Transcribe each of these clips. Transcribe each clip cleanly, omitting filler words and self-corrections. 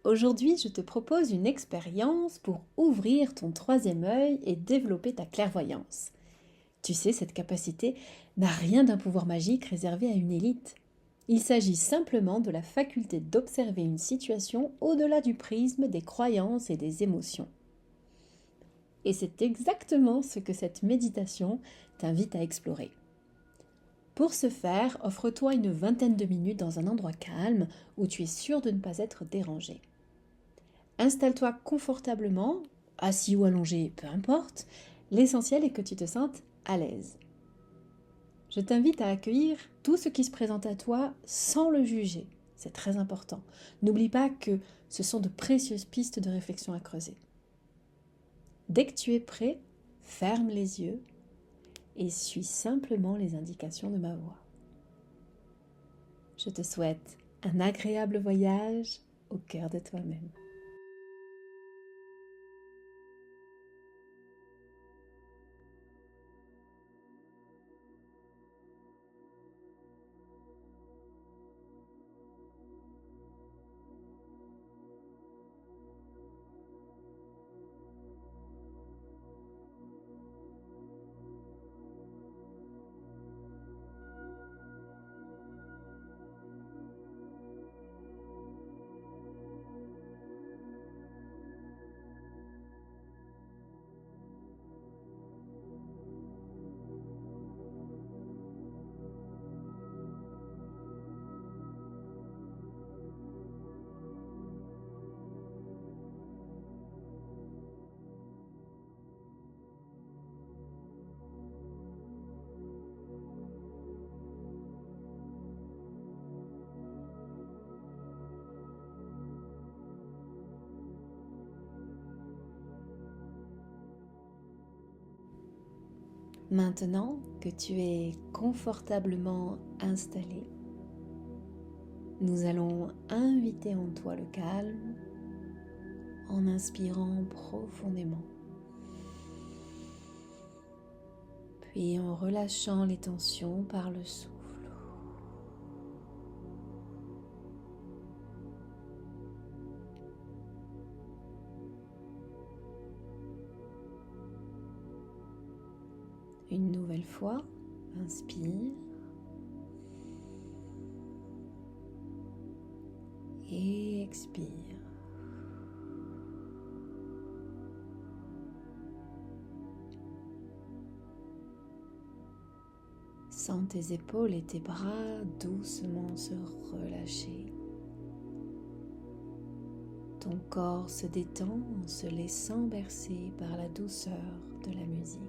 Aujourd'hui, je te propose une expérience pour ouvrir ton troisième œil et développer ta clairvoyance. Tu sais, cette capacité n'a rien d'un pouvoir magique réservé à une élite. Il s'agit simplement de la faculté d'observer une situation au-delà du prisme des croyances et des émotions. Et c'est exactement ce que cette méditation t'invite à explorer. Pour ce faire, offre-toi une vingtaine de minutes dans un endroit calme où tu es sûr de ne pas être dérangé. Installe-toi confortablement, assis ou allongé, peu importe. L'essentiel est que tu te sentes à l'aise. Je t'invite à accueillir tout ce qui se présente à toi sans le juger. C'est très important. N'oublie pas que ce sont de précieuses pistes de réflexion à creuser. Dès que tu es prêt, ferme les yeux et suis simplement les indications de ma voix. Je te souhaite un agréable voyage au cœur de toi-même. Maintenant que tu es confortablement installé, nous allons inviter en toi le calme en inspirant profondément, puis en relâchant les tensions par le souffle. Une nouvelle fois, inspire et expire. Sens tes épaules et tes bras doucement se relâcher. Ton corps se détend en se laissant bercer par la douceur de la musique.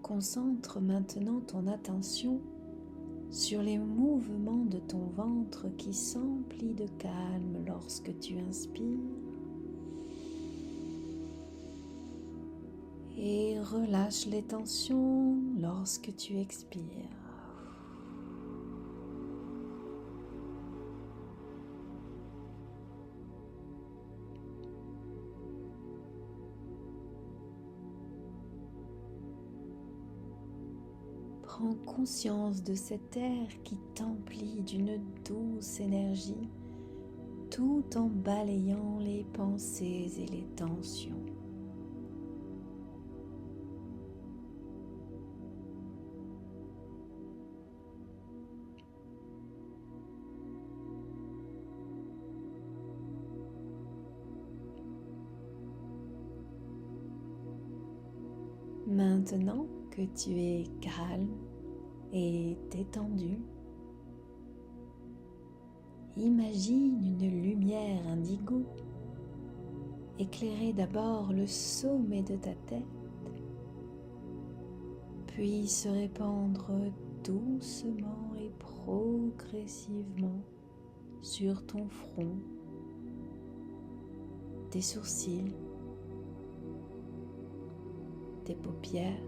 Concentre maintenant ton attention sur les mouvements de ton ventre qui s'emplit de calme lorsque tu inspires et relâche les tensions lorsque tu expires. Prends conscience de cet air qui t'emplit d'une douce énergie tout en balayant les pensées et les tensions. Maintenant que tu es calme et détendu, imagine une lumière indigo éclairer d'abord le sommet de ta tête, puis se répandre doucement et profondément progressivement sur ton front, tes sourcils, tes paupières,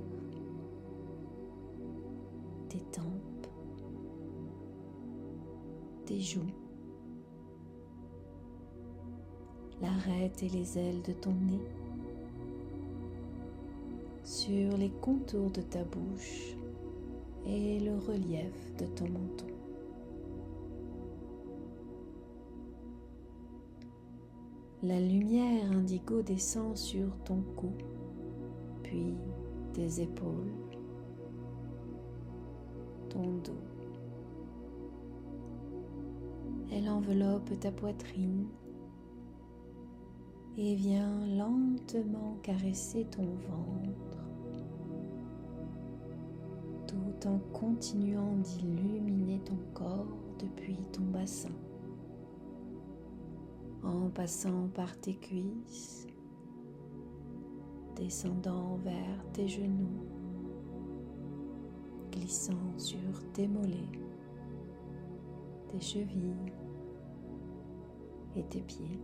tes tempes, tes joues, l'arête et les ailes de ton nez, sur les contours de ta bouche et le relief de ton menton. La lumière indigo descend sur ton cou, puis tes épaules, ton dos. Elle enveloppe ta poitrine et vient lentement caresser ton ventre, tout en continuant d'illuminer ton corps depuis ton bassin, en passant par tes cuisses, descendant vers tes genoux, glissant sur tes mollets, tes chevilles et tes pieds,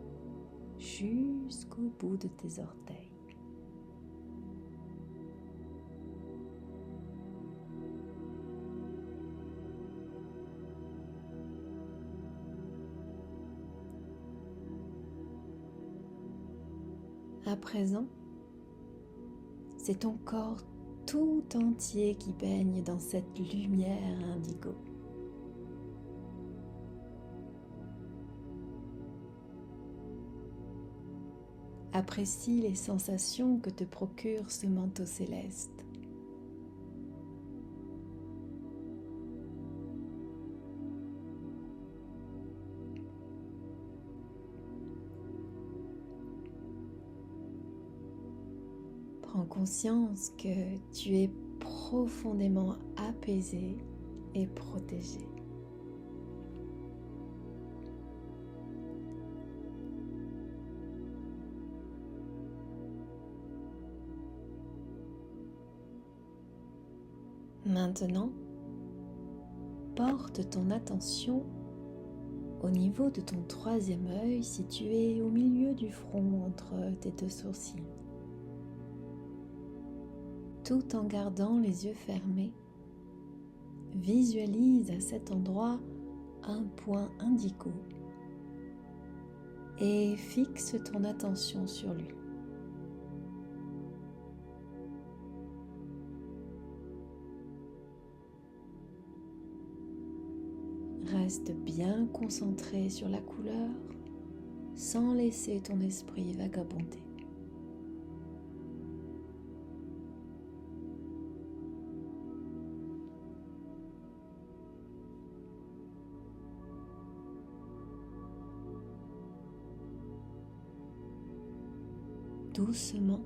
jusqu'au bout de tes orteils. À présent, c'est ton corps tout entier qui baigne dans cette lumière indigo. Apprécie les sensations que te procure ce manteau céleste. Prends conscience que tu es profondément apaisé et protégé. Maintenant, porte ton attention au niveau de ton troisième œil situé au milieu du front entre tes deux sourcils. Tout en gardant les yeux fermés, visualise à cet endroit un point indigo et fixe ton attention sur lui. Reste bien concentré sur la couleur sans laisser ton esprit vagabonder. Doucement,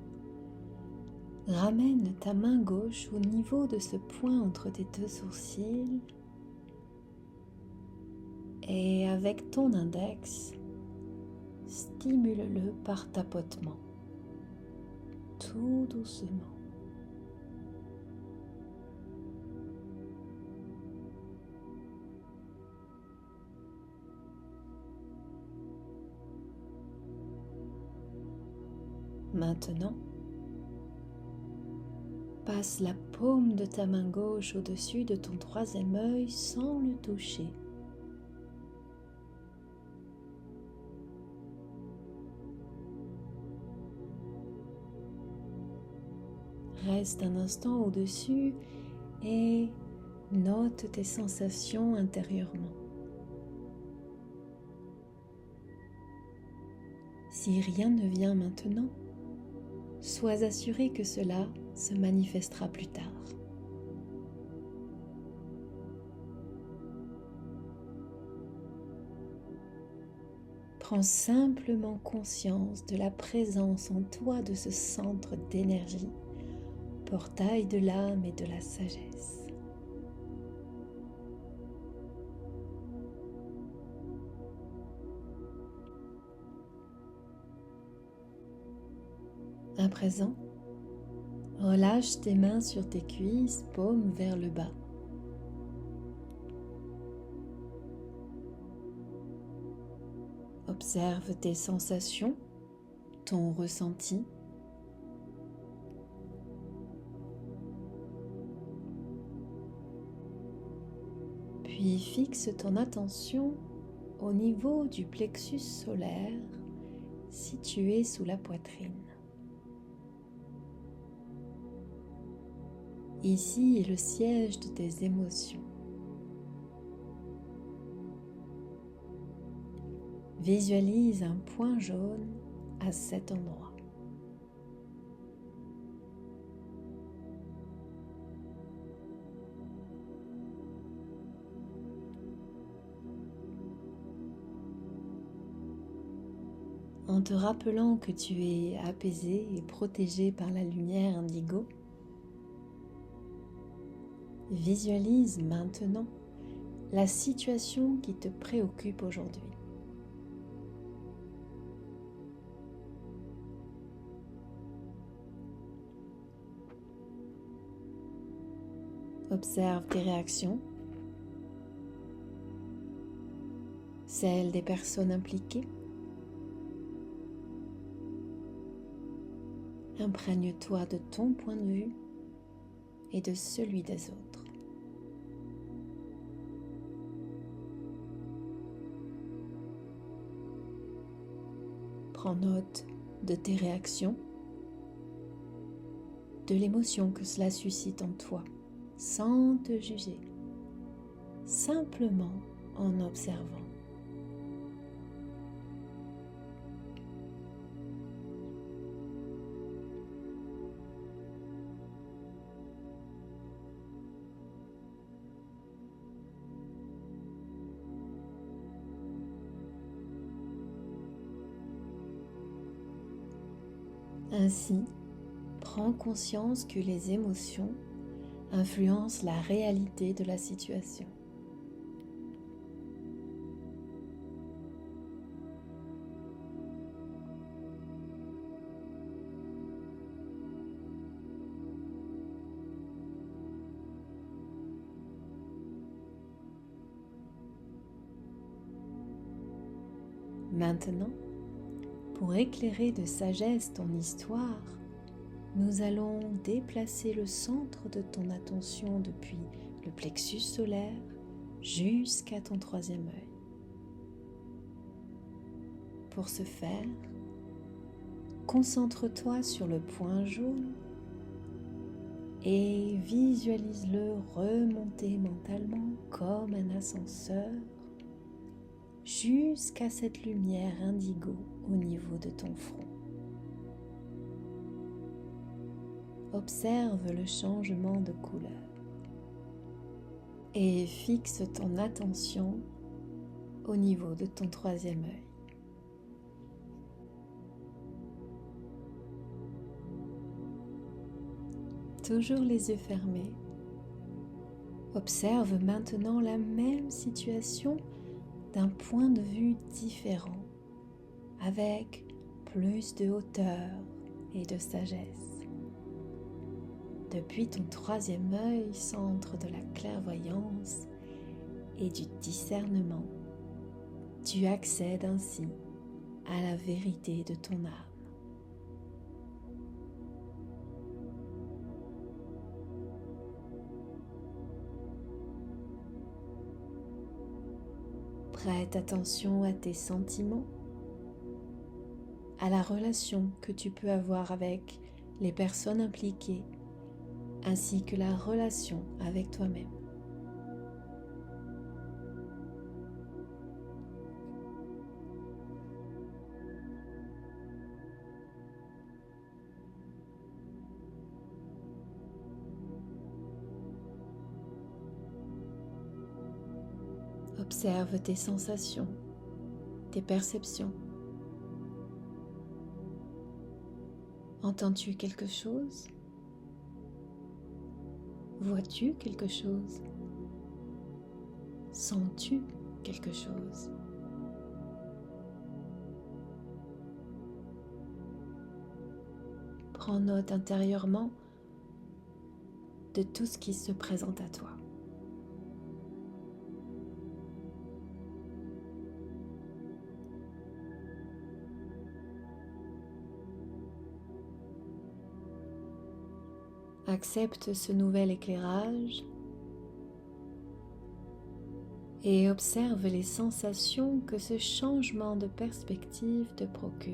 ramène ta main gauche au niveau de ce point entre tes deux sourcils et avec ton index, stimule-le par tapotement, tout doucement. Maintenant, passe la paume de ta main gauche au-dessus de ton troisième œil sans le toucher. Reste un instant au-dessus et note tes sensations intérieurement. Si rien ne vient maintenant, sois assuré que cela se manifestera plus tard. Prends simplement conscience de la présence en toi de ce centre d'énergie, portail de l'âme et de la sagesse. À présent, relâche tes mains sur tes cuisses, paumes vers le bas. Observe tes sensations, ton ressenti. Puis fixe ton attention au niveau du plexus solaire situé sous la poitrine. Ici est le siège de tes émotions. Visualise un point jaune à cet endroit. En te rappelant que tu es apaisé et protégé par la lumière indigo, visualise maintenant la situation qui te préoccupe aujourd'hui. Observe tes réactions, celles des personnes impliquées. Imprègne-toi de ton point de vue et de celui des autres. Prends note de tes réactions, de l'émotion que cela suscite en toi, sans te juger, simplement en observant. Ainsi, prends conscience que les émotions influencent la réalité de la situation. Maintenant, pour éclairer de sagesse ton histoire, nous allons déplacer le centre de ton attention depuis le plexus solaire jusqu'à ton troisième œil. Pour ce faire, concentre-toi sur le point jaune et visualise-le remonter mentalement comme un ascenseur jusqu'à cette lumière indigo au niveau de ton front. Observe le changement de couleur et fixe ton attention au niveau de ton troisième œil. Toujours les yeux fermés, observe maintenant la même situation d'un point de vue différent, avec plus de hauteur et de sagesse. Depuis ton troisième œil, centre de la clairvoyance et du discernement, tu accèdes ainsi à la vérité de ton âme. Prête attention à tes sentiments, à la relation que tu peux avoir avec les personnes impliquées, ainsi que la relation avec toi-même. Observe tes sensations, tes perceptions. Entends-tu quelque chose? Vois-tu quelque chose? Sens-tu quelque chose? Prends note intérieurement de tout ce qui se présente à toi. Accepte ce nouvel éclairage et observe les sensations que ce changement de perspective te procure.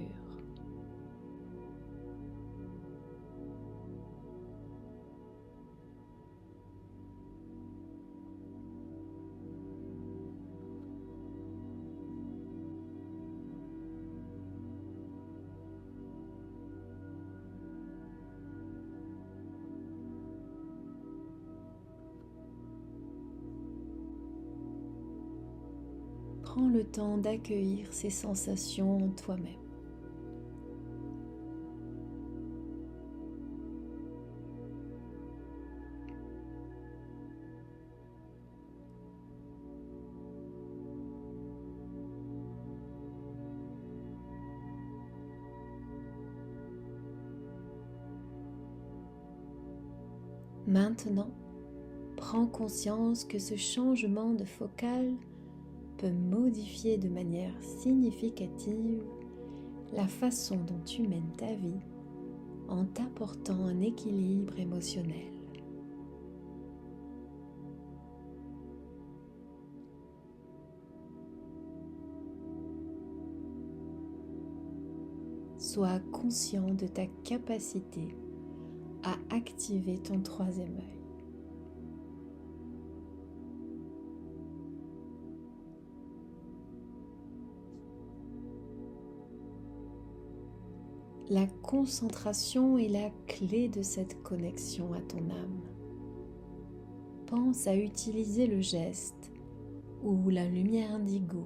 Prends le temps d'accueillir ces sensations en toi-même. Maintenant, prends conscience que ce changement de focale peut modifier de manière significative la façon dont tu mènes ta vie en t'apportant un équilibre émotionnel. Sois conscient de ta capacité à activer ton troisième œil. La concentration est la clé de cette connexion à ton âme. Pense à utiliser le geste ou la lumière indigo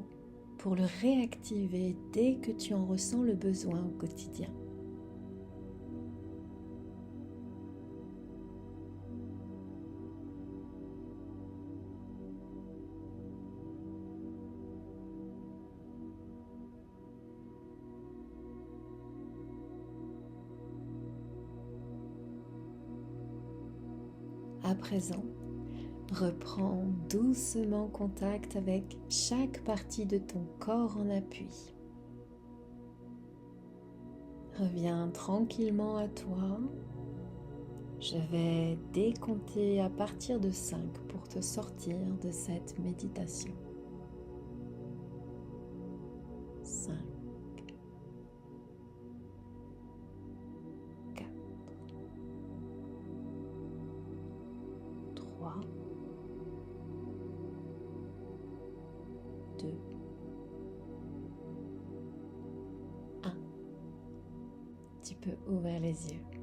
pour le réactiver dès que tu en ressens le besoin au quotidien. À présent, reprends doucement contact avec chaque partie de ton corps en appui. Reviens tranquillement à toi. Je vais décompter à partir de 5 pour te sortir de cette méditation. 5, 4, 3, 2, 1. Tu peux ouvrir les yeux.